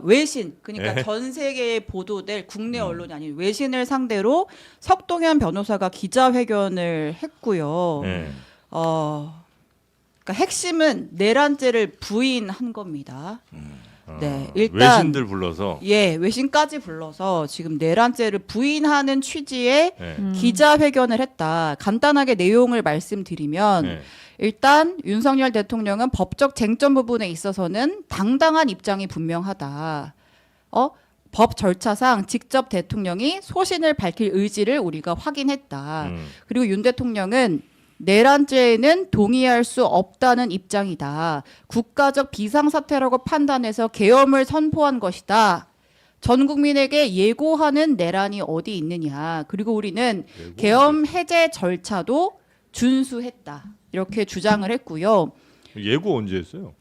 외신, 그러니까 예. 전 세계에 보도될 국내 언론이 아닌 외신을 상대로 석동현 변호사가 기자회견을 했고요. 예. 그러니까 핵심은 내란죄를 부인한 겁니다. 네, 어, 일단 외신들 불러서 외신까지 불러서 지금 내란죄를 부인하는 취지의 예. 기자회견을 했다. 간단하게 내용을 말씀드리면 예. 일단 윤석열 대통령은 법적 쟁점 부분에 있어서는 당당한 입장이 분명하다. 법 절차상 직접 대통령이 소신을 밝힐 의지를 우리가 확인했다. 그리고 윤 대통령은 내란죄에는 동의할 수 없다는 입장이다. 국가적 비상사태라고 판단해서 계엄을 선포한 것이다. 전 국민에게 예고하는 내란이 어디 있느냐. 그리고 우리는 계엄 해제 절차도 준수했다. 이렇게 주장을 했고요. 예고 언제 했어요?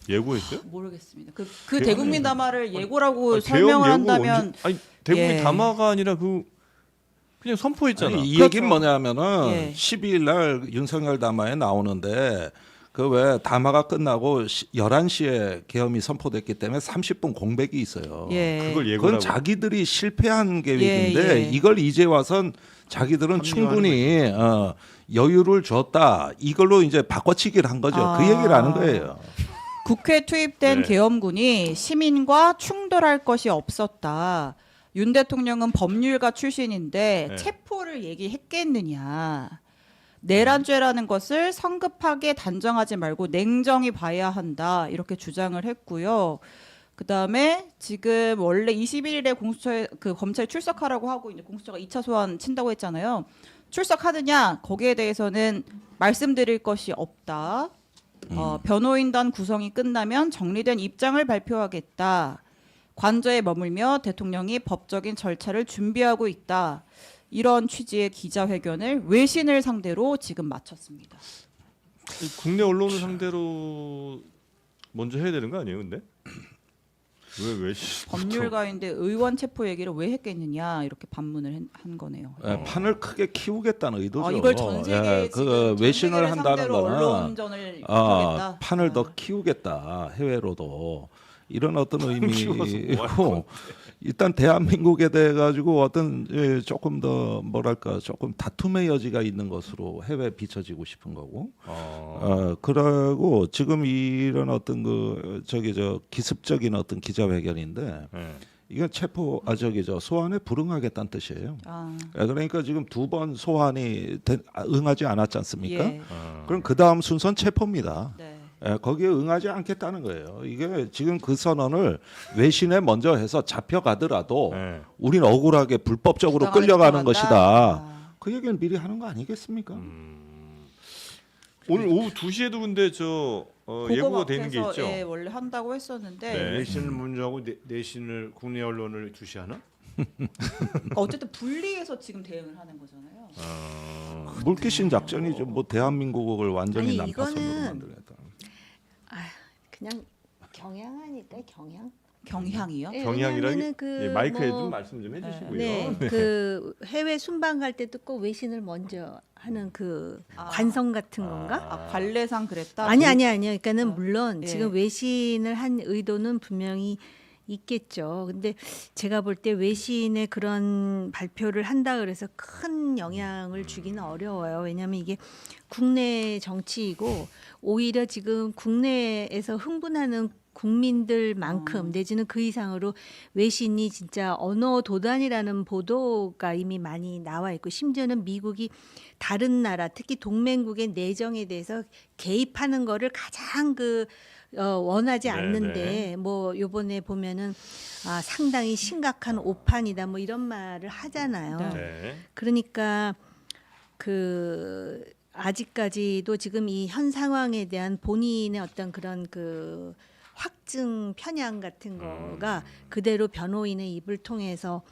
예고했어요? 모르겠습니다. 그 대국민 담화를 예고라고 계엄 설명을 예고 한다면 언제, 아니 대국민 예. 담화가 아니라 그냥 선포했잖아. 아니, 이 그렇죠. 얘기는 뭐냐면은 예. 12일 날 윤석열 담화에 나오는데 그 왜 담화가 끝나고 11시에 계엄이 선포됐기 때문에 30분 공백이 있어요. 예. 그걸 예고라고. 그건 자기들이 실패한 계획인데 예. 이걸 이제 와선 자기들은 충분히 여유를 줬다. 이걸로 이제 바꿔치기를 한 거죠. 그 얘기를 하는 거예요. 국회에 투입된 네. 계엄군이 시민과 충돌할 것이 없었다. 윤 대통령은 법률가 출신인데 네. 체포를 얘기했겠느냐. 내란죄라는 것을 성급하게 단정하지 말고 냉정히 봐야 한다. 이렇게 주장을 했고요. 그다음에 지금 원래 21일에 공수처에 검찰에 출석하라고 하고 이제 공수처가 2차 소환 친다고 했잖아요. 출석하느냐? 거기에 대해서는 말씀드릴 것이 없다. 변호인단 구성이 끝나면 정리된 입장을 발표하겠다. 관저에 머물며 대통령이 법적인 절차를 준비하고 있다. 이런 취지의 기자회견을 외신을 상대로 지금 마쳤습니다. 국내 언론을 상대로 먼저 해야 되는 거 아니에요, 근데? 왜 법률가인데 의원 체포 얘기를 왜 했겠느냐 이렇게 반문을 한 거네요. 판을 크게 키우겠다는 의도죠. 이걸 전 세계에 그 외신을 한다는 거는 언론전을 펼치겠다. 판을 더 키우겠다 해외로도 이런 어떤 키워서 뭐 할 의미고 일단 대한민국에 대해 가지고 어떤 조금 더 뭐랄까 조금 다툼의 여지가 있는 것으로 해외에 비춰지고 싶은 거고 그러고 지금 이런 어떤 기습적인 어떤 기자회견인데 이건 체포 소환에 불응하겠다는 뜻이에요. 그러니까 지금 2번 소환이 응하지 않았지 않습니까? 예. 그럼 그 다음 순서는 체포입니다. 네. 거기에 응하지 않겠다는 거예요. 이게 지금 그 선언을 외신에 먼저 해서 잡혀가더라도 네. 우리는 억울하게 불법적으로 부당하게 끌려가는 끌려간다. 것이다. 그 얘기는 미리 하는 거 아니겠습니까? 오늘 오후 2시에도 근데 예고가 되는 게 있죠. 예, 원래 한다고 했었는데 네. 외신을 먼저 하고 내신을 국내 언론을 주시하나? 그러니까 어쨌든 분리해서 지금 대응을 하는 거잖아요. 물귀신 작전이죠. 뭐 대한민국을 완전히 아니, 난파선으로 이거는 만들겠다. 그냥 경향하니까 경향. 경향이요? 예, 경향이라기 왜냐면은 예, 마이크에 뭐, 좀 말씀 좀 해주시고요. 네, 그 해외 순방 갈 때도 꼭 외신을 먼저 하는 그 관성 같은 건가? 관례상 그랬다. 아니요. 그러니까는 물론 예. 지금 외신을 한 의도는 분명히 있겠죠. 근데 제가 볼 때 외신의 그런 발표를 한다 그래서 큰 영향을 주기는 어려워요. 왜냐하면 이게 국내 정치이고 오히려 지금 국내에서 흥분하는 국민들만큼 내지는 그 이상으로 외신이 진짜 언어 도단이라는 보도가 이미 많이 나와 있고 심지어는 미국이 다른 나라 특히 동맹국의 내정에 대해서 개입하는 거를 가장 원하지 않는데 뭐 요번에 보면은 상당히 심각한 오판이다 뭐 이런 말을 하잖아요. 네. 그러니까 아직까지도 지금 이 현 상황에 대한 본인의 어떤 그런 확증 편향 같은 거가 그대로 변호인의 입을 통해서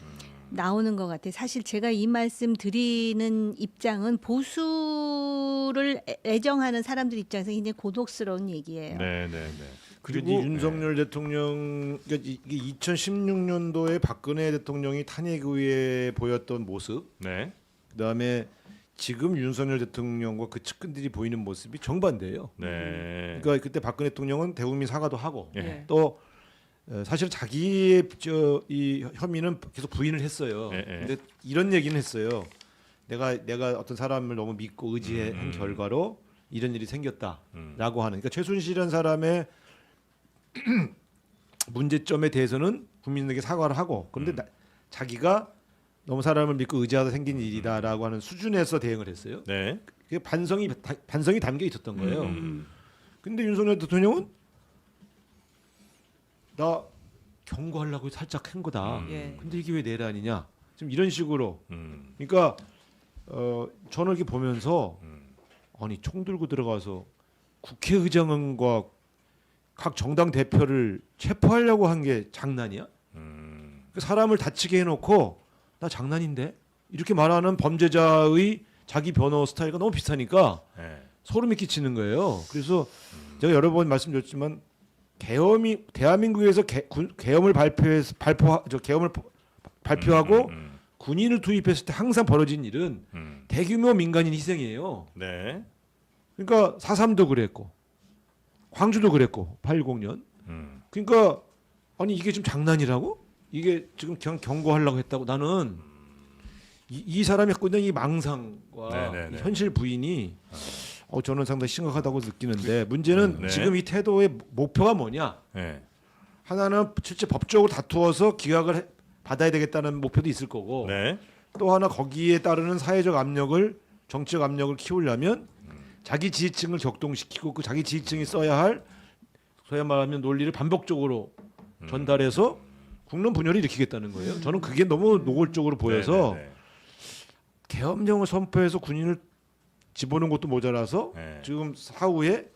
나오는 것 같아요. 사실 제가 이 말씀 드리는 입장은 보수를 애정하는 사람들 입장에서 굉장히 고독스러운 얘기예요. 네. 그리고 윤석열 대통령 그러니까 이게 2016년도에 박근혜 대통령이 탄핵 이후에 보였던 모습, 네. 그다음에 지금 윤석열 대통령과 그 측근들이 보이는 모습이 정반대예요. 네. 그러니까 그때 박근혜 대통령은 대국민 사과도 하고 예. 또 사실 자기의 이 혐의는 계속 부인을 했어요. 예, 예. 근데 이런 얘기는 했어요. 내가 어떤 사람을 너무 믿고 의지한 결과로 이런 일이 생겼다라고 하는. 그러니까 최순실이라는 사람의 문제점에 대해서는 국민에게 사과를 하고, 그런데 자기가 너무 사람을 믿고 의지하다 생긴 일이다라고 하는 수준에서 대응을 했어요. 네. 그게 반성이 담겨 있었던 거예요. 근데 윤석열 대통령은 나 경고하려고 살짝 한 거다. 예. 근데 이게 왜 내란이냐? 좀 이런 식으로. 음. 그러니까 저는 이렇게 보면서 아니 총 들고 들어가서 국회의장과 각 정당 대표를 체포하려고 한 게 장난이야? 그 사람을 다치게 해놓고 나 장난인데 이렇게 말하는 범죄자의 자기 변호 스타일과 너무 비슷하니까 네. 소름이 끼치는 거예요. 그래서 제가 여러 번 말씀드렸지만 계엄이 대한민국에서 계엄을 발표하고 군인을 투입했을 때 항상 벌어진 일은 대규모 민간인 희생이에요. 네. 그러니까 4.3도 그랬고 광주도 그랬고 8.10년. 그러니까 아니 이게 좀 장난이라고? 이게 지금 그냥 경고하려고 했다고? 나는 이 사람이 갖고 있는 이 망상과 네네네. 이 현실 부인이 저는 상당히 심각하다고 느끼는데 문제는 네. 지금 이 태도의 목표가 뭐냐? 네. 하나는 실제 법적으로 다투어서 기각을 받아야 되겠다는 목표도 있을 거고 네. 또 하나 거기에 따르는 사회적 압력을 정치적 압력을 키우려면 자기 지지층을 격동시키고 그 자기 지지층이 써야 할 소위 말하면 논리를 반복적으로 전달해서 국론 분열을 일으키겠다는 거예요. 저는 그게 너무 노골적으로 보여서 네네네. 계엄령을 선포해서 군인을 집어넣은 것도 모자라서 네. 지금 사후에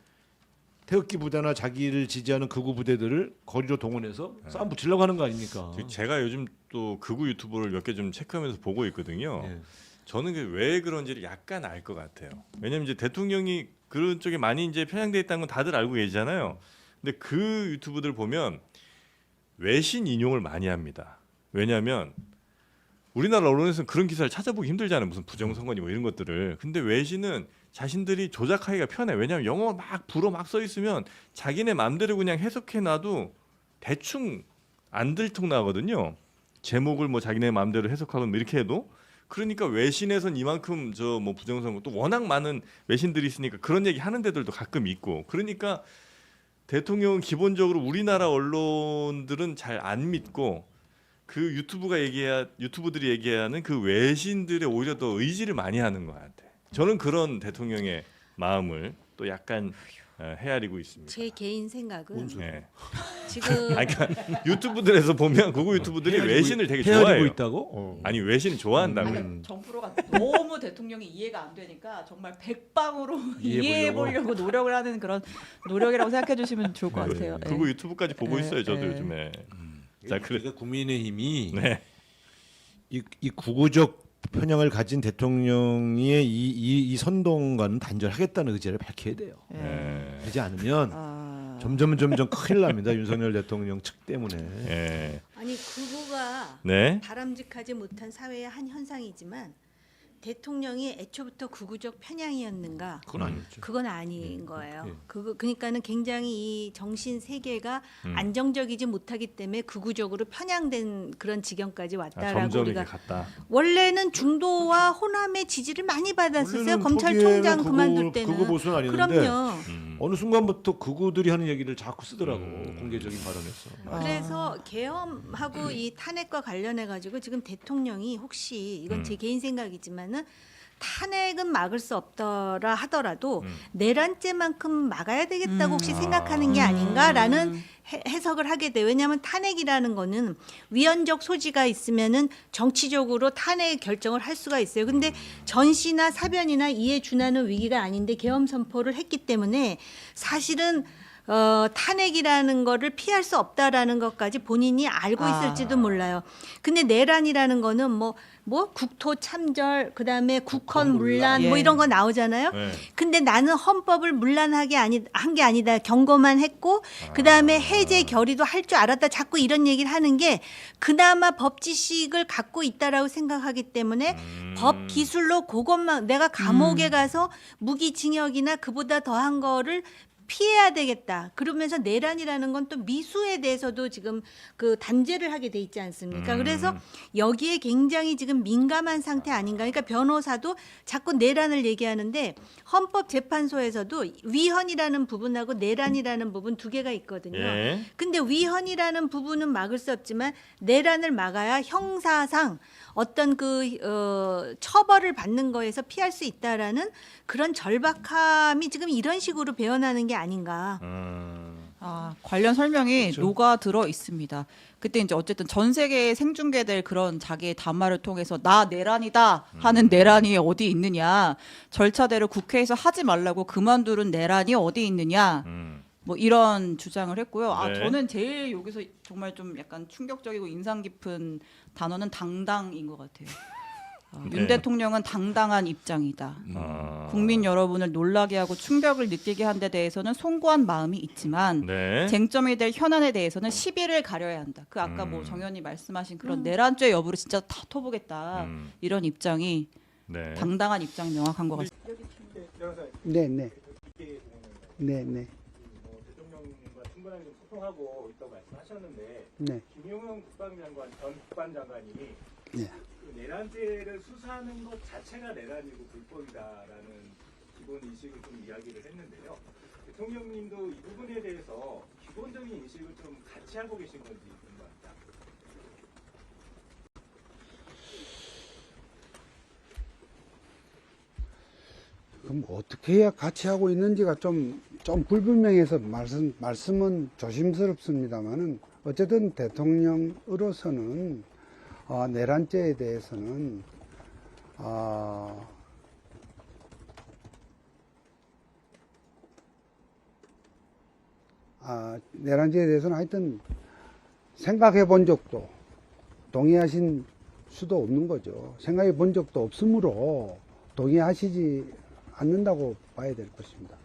태극기 부대나 자기를 지지하는 극우 부대들을 거리로 동원해서 싸움 붙이려고 하는 거 아닙니까? 제가 요즘 또 극우 유튜브를 몇 개 좀 체크하면서 보고 있거든요. 예. 저는 왜 그런지를 약간 알 것 같아요. 왜냐면 이제 대통령이 그런 쪽에 많이 이제 편향돼 있다는 건 다들 알고 계시잖아요. 근데 그 유튜브들 보면 외신 인용을 많이 합니다. 왜냐하면 우리나라 언론에서는 그런 기사를 찾아보기 힘들잖아요. 무슨 부정선거니 뭐 이런 것들을. 근데 외신은 자신들이 조작하기가 편해. 왜냐하면 영어 막 불어 막 써 있으면 자기네 마음대로 그냥 해석해 놔도 대충 안 들통 나거든요. 제목을 뭐 자기네 마음대로 해석하고 뭐 이렇게 해도. 그러니까 외신에선 이만큼 저 뭐 부정선거 또 워낙 많은 외신들이 있으니까 그런 얘기 하는 데들도 가끔 있고. 그러니까 대통령은 기본적으로 우리나라 언론들은 잘 안 믿고 그 유튜브들이 얘기하는 그 외신들의 오히려 더 의지를 많이 하는 것 같아. 저는 그런 대통령의 마음을 또 약간 헤아리고 있습니다. 제 개인 생각은 네. 지금 아니, 그러니까 유튜브들에서 보면 그거 유튜브들이 외신을 되게 헤아리고 좋아해요. 있다고? 아니 외신을 좋아한다고요. 아니, 정프로가 너무 대통령이 이해가 안 되니까 정말 백방으로 이해해 이해해 보려고 노력을 하는 그런 노력이라고 생각해 주시면 좋을 것 같아요. 예. 그거 유튜브까지 보고 네, 있어요. 저도 네. 요즘에. 자, 그러니까 국민의힘이 네. 이 구구적 편향을 가진 대통령의 이 선동과는 단절하겠다는 의지를 밝혀야 돼요. 예. 네. 하지 않으면 아, 점점 큰일 납니다. 윤석열 대통령 측 때문에. 네. 아니 극우가 네. 바람직하지 못한 사회의 한 현상이지만 대통령이 애초부터 극우적 편향이었는가? 그건 아니었죠. 그건 아닌 거예요. 예. 그러니까는 굉장히 이 정신 세계가 음. 안정적이지 못하기 때문에 극우적으로 편향된 그런 지경까지 왔다라고 점점 우리가 이렇게 갔다. 원래는 중도와 호남의 지지를 많이 받았었어요. 원래는 검찰총장 초기에는 그만둘 때는. 그거 보수는 아니었는데 그럼요. 어느 순간부터 극우들이 하는 얘기를 자꾸 쓰더라고. 음. 공개적인 발언에서. 아. 그래서 계엄하고 이 탄핵과 관련해 가지고 지금 대통령이 혹시 이건 제 개인 생각이지만은 탄핵은 막을 수 없더라 하더라도 내란죄만큼 막아야 되겠다고 혹시 생각하는 게 아닌가라는 해석을 하게 돼요. 왜냐하면 탄핵이라는 거는 위헌적 소지가 있으면은 정치적으로 탄핵 결정을 할 수가 있어요. 근데 전시나 사변이나 이에 준하는 위기가 아닌데 계엄 선포를 했기 때문에 사실은 탄핵이라는 거를 피할 수 없다라는 것까지 본인이 알고 있을지도 몰라요. 근데 내란이라는 거는 뭐 국토 참절, 그다음에 국헌 문란 뭐 예. 이런 거 나오잖아요. 네. 근데 나는 헌법을 문란하게 한 게 아니다. 경고만 했고 그다음에 해제 결의도 할 줄 알았다. 자꾸 이런 얘기를 하는 게 그나마 법 지식을 갖고 있다라고 생각하기 때문에 법 기술로 그것만 내가 감옥에 가서 무기징역이나 그보다 더한 거를 피해야 되겠다. 그러면서 내란이라는 건 또 미수에 대해서도 지금 그 단죄를 하게 돼 있지 않습니까? 그래서 여기에 굉장히 지금 민감한 상태 아닌가. 그러니까 변호사도 자꾸 내란을 얘기하는데 헌법재판소에서도 위헌이라는 부분하고 내란이라는 부분 두 개가 있거든요. 예. 근데 위헌이라는 부분은 막을 수 없지만 내란을 막아야 형사상 어떤 처벌을 받는 거에서 피할 수 있다라는 그런 절박함이 지금 이런 식으로 배어나는 게 아닌가. 관련 설명이 그렇죠. 녹아 들어 있습니다. 그때 이제 어쨌든 전 세계에 생중계될 그런 자기의 담화를 통해서 나 내란이다 하는 내란이 어디 있느냐, 절차대로 국회에서 하지 말라고 그만두는 내란이 어디 있느냐, 뭐 이런 주장을 했고요. 네. 저는 제일 여기서 정말 좀 약간 충격적이고 인상 깊은 단어는 당당인 것 같아요. 네. 윤 대통령은 당당한 입장이다. 국민 여러분을 놀라게 하고 충격을 느끼게 한 데 대해서는 송구한 마음이 있지만 네. 쟁점이 될 현안에 대해서는 시비를 가려야 한다. 그 아까 뭐 정현이 말씀하신 그런 내란죄 여부를 진짜 다퉈보겠다. 이런 입장이 네. 당당한 입장이 명확한 것 같습니다. 네, 네. 네, 네. 대통령과 충분하게 좀 소통하고 있다고 말씀하셨는데 네. 김용현 국방장관 전 국방장관이 네. 그 내란죄를 수사하는 것 자체가 내란이고 불법이다라는 기본 인식을 좀 이야기를 했는데요. 대통령님도 이 부분에 대해서 기본적인 인식을 좀 같이 하고 계신 건지 궁금합니다. 그럼 어떻게 해야 같이 하고 있는지가 좀 불분명해서 말씀은 조심스럽습니다만은 어쨌든 대통령으로서는 내란죄에 대해서는 내란죄에 대해서는 하여튼 생각해 본 적도 동의하신 수도 없는 거죠. 생각해 본 적도 없으므로 동의하시지 않는다고 봐야 될 것입니다.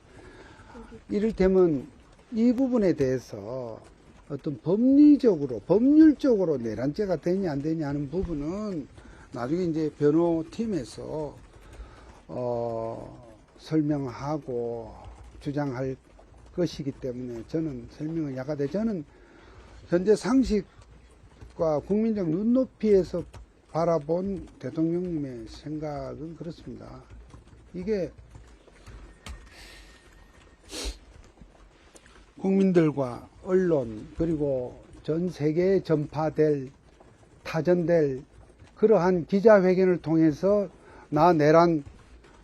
이를테면 이 부분에 대해서 어떤 법률적으로 내란죄가 되냐 안 되냐 하는 부분은 나중에 이제 변호팀에서 설명하고 주장할 것이기 때문에 저는 설명을 야가되 저는 현재 상식과 국민적 눈높이에서 바라본 대통령님의 생각은 그렇습니다. 이게 국민들과 언론 그리고 전 세계에 타전될 그러한 기자회견을 통해서 나 내란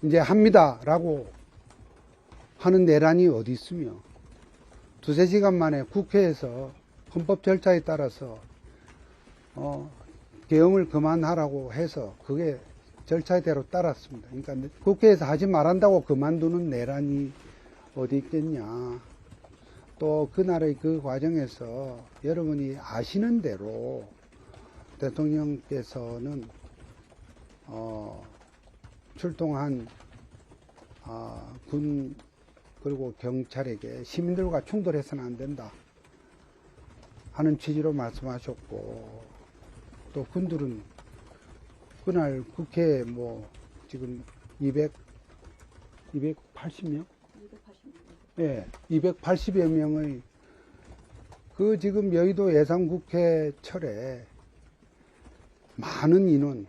이제 합니다라고 하는 내란이 어디 있으며 두세 시간 만에 국회에서 헌법 절차에 따라서 계엄을 그만하라고 해서 그게 절차대로 따랐습니다. 그러니까 국회에서 하지 말한다고 그만두는 내란이 어디 있겠냐. 또 그날의 그 과정에서 여러분이 아시는 대로 대통령께서는 출동한 군 그리고 경찰에게 시민들과 충돌해서는 안 된다 하는 취지로 말씀하셨고, 또 군들은 그날 국회에 뭐 지금 280명? 예, 280여 명의 그 지금 여의도 예산국회철에 많은 인원,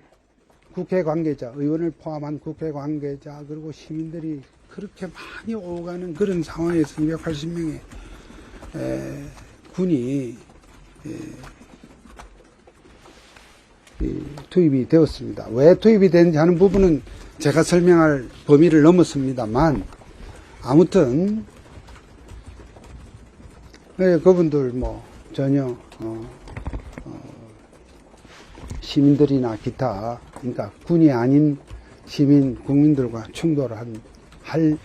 국회 관계자, 의원을 포함한 국회 관계자 그리고 시민들이 그렇게 많이 오가는 그런 상황에서 280명의 군이 투입이 되었습니다. 왜 투입이 되는지 하는 부분은 제가 설명할 범위를 넘었습니다만, 아무튼 그분들 뭐 전혀 시민들이나 기타, 그러니까 군이 아닌 시민 국민들과 충돌한 할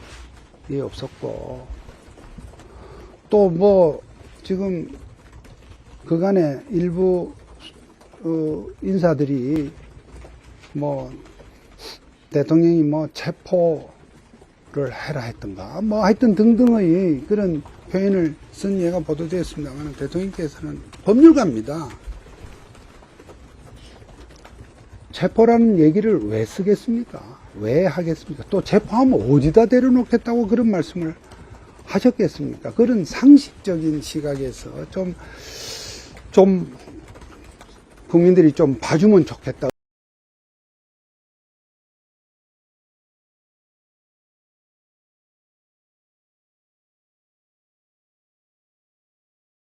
일 없었고, 또 뭐 지금 그간에 일부 인사들이 뭐 대통령이 뭐 체포를 해라 했던가 뭐 하여튼 등등의 그런 표현을 쓴 예가 보도되었습니다만, 대통령께서는 법률가입니다. 체포라는 얘기를 왜 쓰겠습니까? 왜 하겠습니까? 또 체포하면 어디다 데려놓겠다고 그런 말씀을 하셨겠습니까? 그런 상식적인 시각에서 좀 국민들이 좀 봐주면 좋겠다.